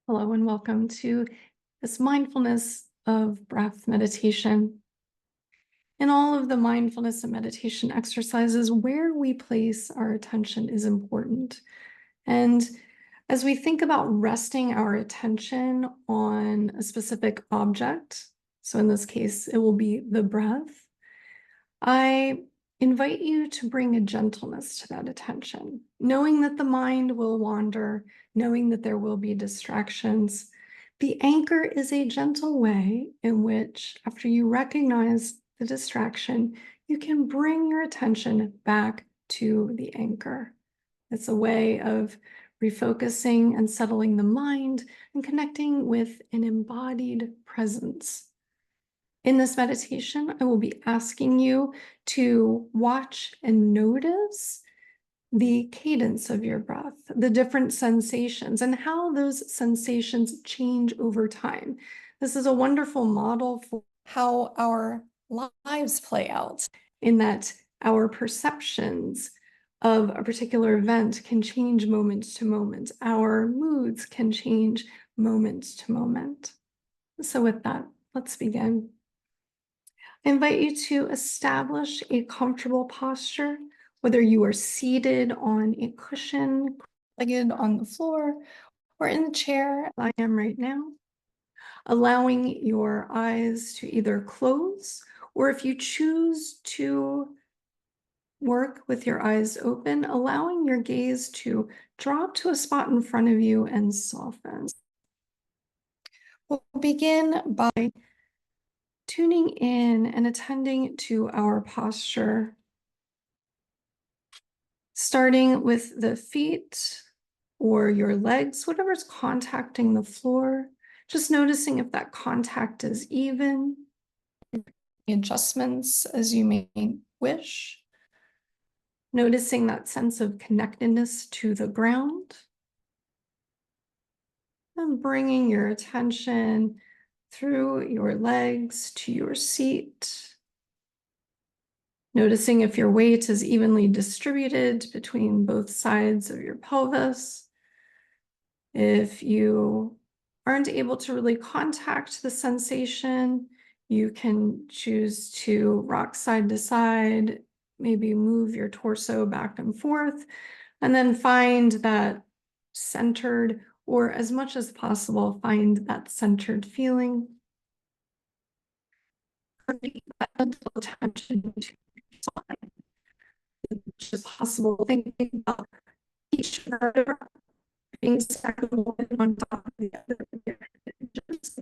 Hello and welcome to this mindfulness of breath meditation. In all of the mindfulness and meditation exercises, where we place our attention is important. And as we think about resting our attention on a specific object, so in this case, it will be the breath, I invite you to bring a gentleness to that attention, knowing that the mind will wander, knowing that there will be distractions. The anchor is a gentle way in which, after you recognize the distraction, you can bring your attention back to the anchor. It's a way of refocusing and settling the mind and connecting with an embodied presence. In this meditation, I will be asking you to watch and notice the cadence of your breath, the different sensations, and how those sensations change over time. This is a wonderful model for how our lives play out, in that our perceptions of a particular event can change moment to moment. Our moods can change moment to moment. So with that, let's begin. I invite you to establish a comfortable posture, whether you are seated on a cushion, legged on the floor, or in the chair I am right now, allowing your eyes to either close, or if you choose to work with your eyes open, allowing your gaze to drop to a spot in front of you and soften. We'll begin by tuning in and attending to our posture, starting with the feet or your legs, whatever's contacting the floor, just noticing if that contact is even, adjustments as you may wish, noticing that sense of connectedness to the ground, and bringing your attention through your legs to your seat. Noticing if your weight is evenly distributed between both sides of your pelvis. If you aren't able to really contact the sensation, you can choose to rock side to side, maybe move your torso back and forth, and then find that centered, or as much as possible, find that centered feeling. Attention to which is possible, thinking about each vertebra being stacked one on top of the other. Just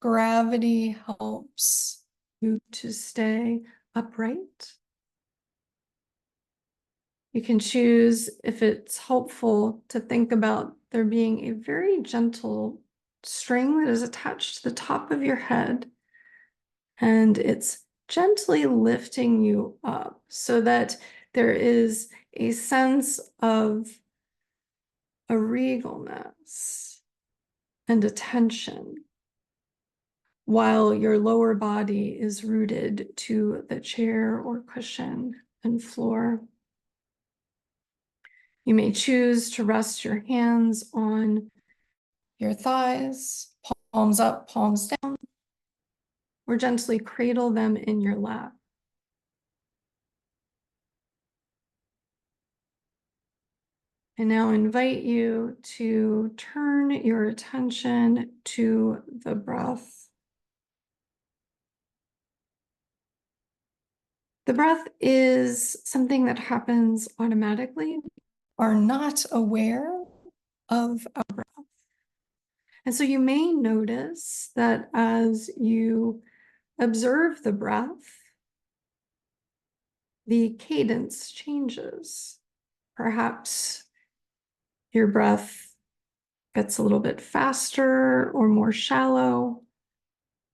gravity helps you to stay upright. You can choose, if it's helpful, to think about there being a very gentle string that is attached to the top of your head, and it's gently lifting you up so that there is a sense of a regalness and a tension, while your lower body is rooted to the chair or cushion and floor. You may choose to rest your hands on your thighs, palms up, palms down, or gently cradle them in your lap. I now invite you to turn your attention to the breath. The breath is something that happens automatically, are not aware of our breath. And so you may notice that as you observe the breath, the cadence changes. Perhaps your breath gets a little bit faster or more shallow.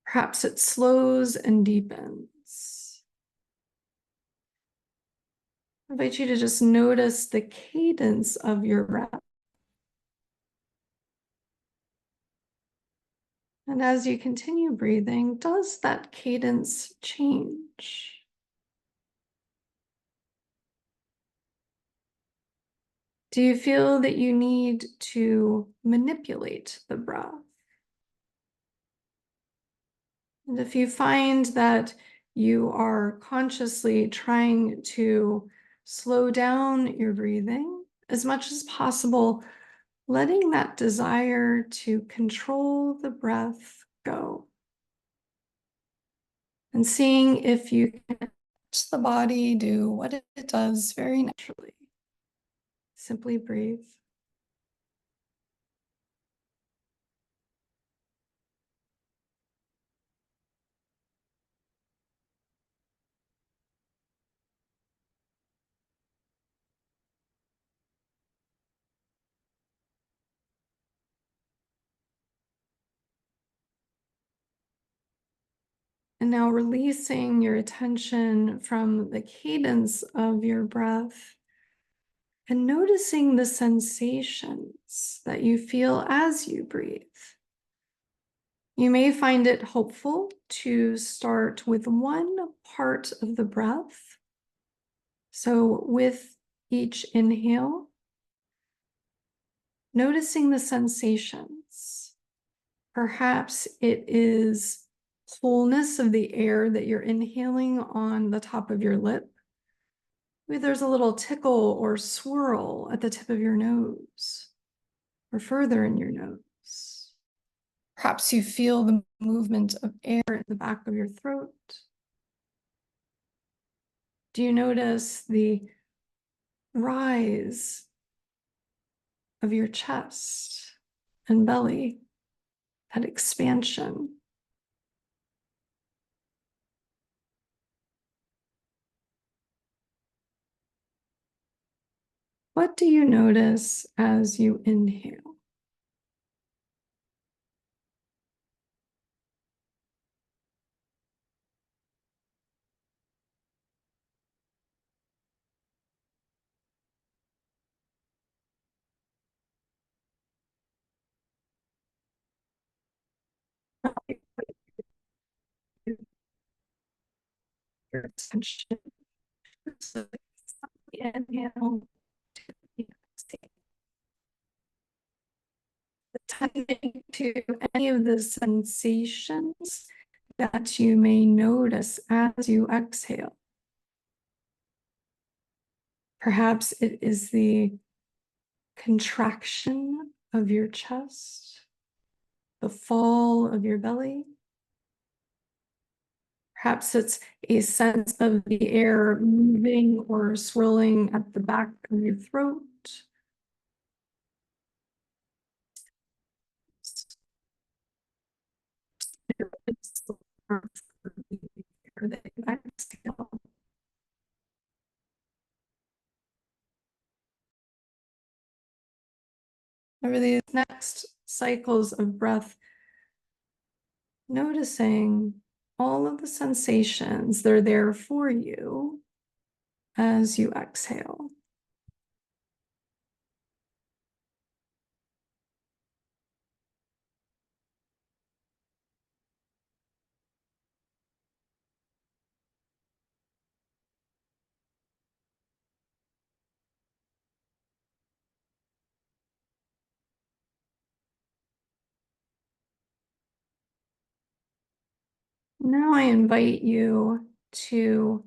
Perhaps it slows and deepens. I invite you to just notice the cadence of your breath. And as you continue breathing, does that cadence change? Do you feel that you need to manipulate the breath? And if you find that you are consciously trying to slow down your breathing as much as possible, letting that desire to control the breath go. And seeing if you can let the body do what it does very naturally. Simply breathe. And now releasing your attention from the cadence of your breath and noticing the sensations that you feel as you breathe. You may find it helpful to start with one part of the breath. So with each inhale, noticing the sensations. Perhaps it is fullness of the air that you're inhaling on the top of your lip. Maybe there's a little tickle or swirl at the tip of your nose or further in your nose. Perhaps you feel the movement of air in the back of your throat. Do you notice the rise of your chest and belly, that expansion? What do you notice as you inhale? Your attention. So inhale, attending to any of the sensations that you may notice as you exhale. Perhaps it is the contraction of your chest, the fall of your belly. Perhaps it's a sense of the air moving or swirling at the back of your throat. Over these next cycles of breath, noticing all of the sensations that are there for you as you exhale. Now I invite you to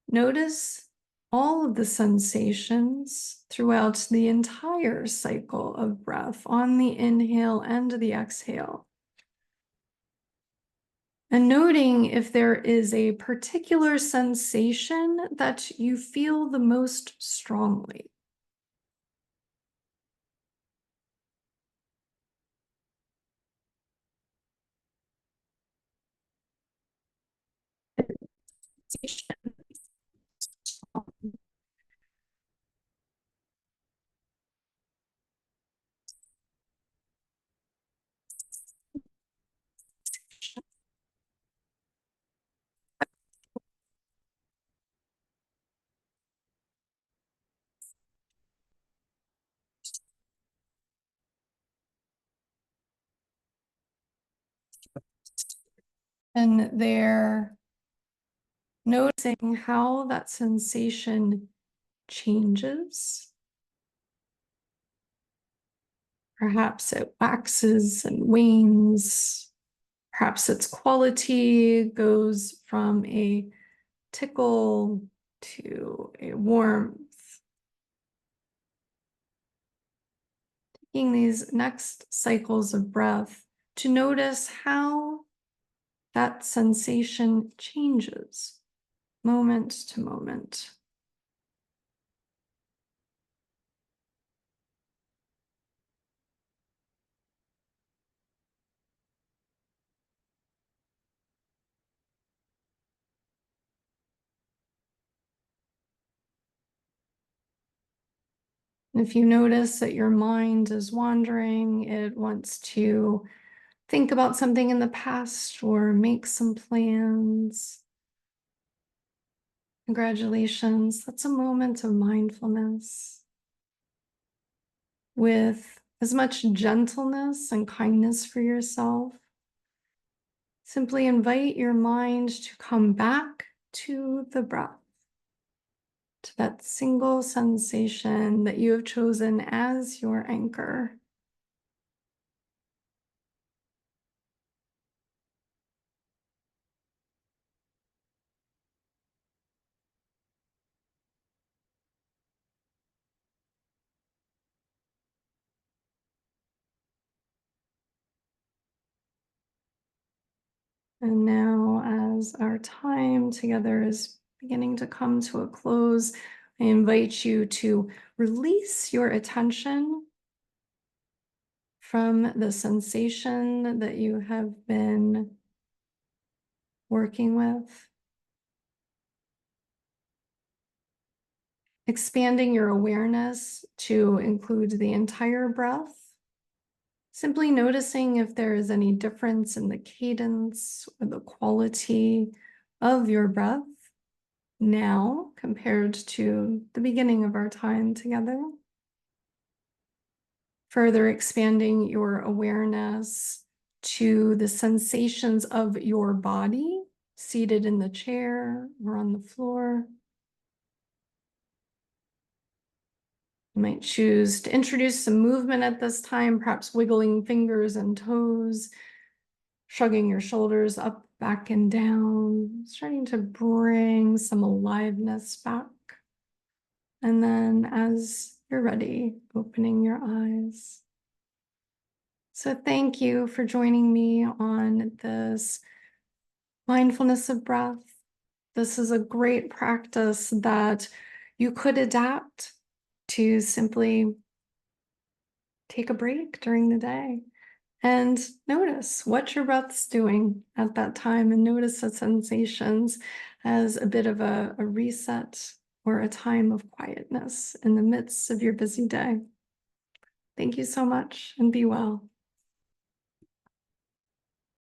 notice all of the sensations throughout the entire cycle of breath on the inhale and the exhale. And noting if there is a particular sensation that you feel the most strongly. And they're noticing how that sensation changes Perhaps it waxes and wanes. Perhaps its quality goes from a tickle to a warmth. Taking these next cycles of breath to notice how that sensation changes moment to moment. If you notice that your mind is wandering, it wants to think about something in the past or make some plans. Congratulations, that's a moment of mindfulness. With as much gentleness and kindness for yourself, simply invite your mind to come back to the breath, to that single sensation that you have chosen as your anchor. And now, as our time together is beginning to come to a close, I invite you to release your attention from the sensation that you have been working with, expanding your awareness to include the entire breath. Simply noticing if there is any difference in the cadence or the quality of your breath now compared to the beginning of our time together. Further expanding your awareness to the sensations of your body, seated in the chair or on the floor. You might choose to introduce some movement at this time, perhaps wiggling fingers and toes, shrugging your shoulders up, back, and down, starting to bring some aliveness back. And then as you're ready, opening your eyes. So thank you for joining me on this mindfulness of breath. This is a great practice that you could adapt to simply take a break during the day and notice what your breath's doing at that time, and notice the sensations as a bit of a reset or a time of quietness in the midst of your busy day. Thank you so much, and be well.